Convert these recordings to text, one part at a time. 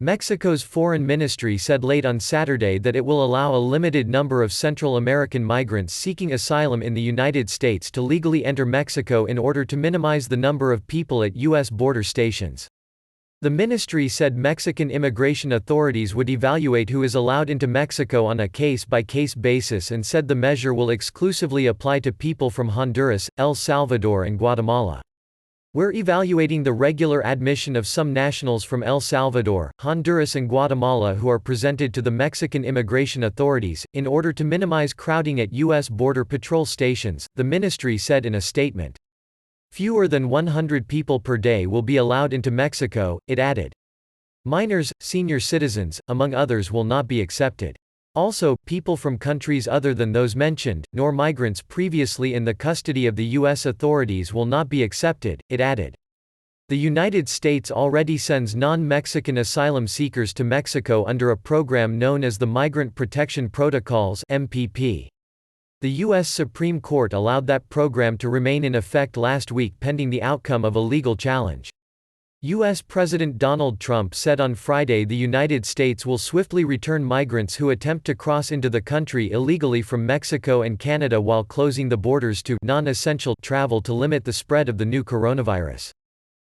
Mexico's foreign ministry said late on Saturday that it will allow a limited number of Central American migrants seeking asylum in the United States to legally enter Mexico in order to minimize the number of people at U.S. border stations. The ministry said Mexican immigration authorities would evaluate who is allowed into Mexico on a case-by-case basis and said the measure will exclusively apply to people from Honduras, El Salvador and Guatemala. "We're evaluating the regular admission of some nationals from El Salvador, Honduras and Guatemala who are presented to the Mexican immigration authorities, in order to minimize crowding at U.S. Border Patrol stations," the ministry said in a statement. Fewer than 100 people per day will be allowed into Mexico, it added. Minors, senior citizens, among others will not be accepted. Also, people from countries other than those mentioned, nor migrants previously in the custody of the U.S. authorities will not be accepted, it added. The United States already sends non-Mexican asylum seekers to Mexico under a program known as the Migrant Protection Protocols (MPP). The U.S. Supreme Court allowed that program to remain in effect last week pending the outcome of a legal challenge. U.S. President Donald Trump said on Friday the United States will swiftly return migrants who attempt to cross into the country illegally from Mexico and Canada while closing the borders to non-essential travel to limit the spread of the new coronavirus.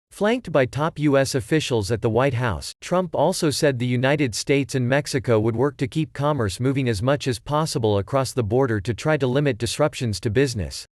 Flanked by top U.S. officials at the White House, Trump also said the United States and Mexico would work to keep commerce moving as much as possible across the border to try to limit disruptions to business.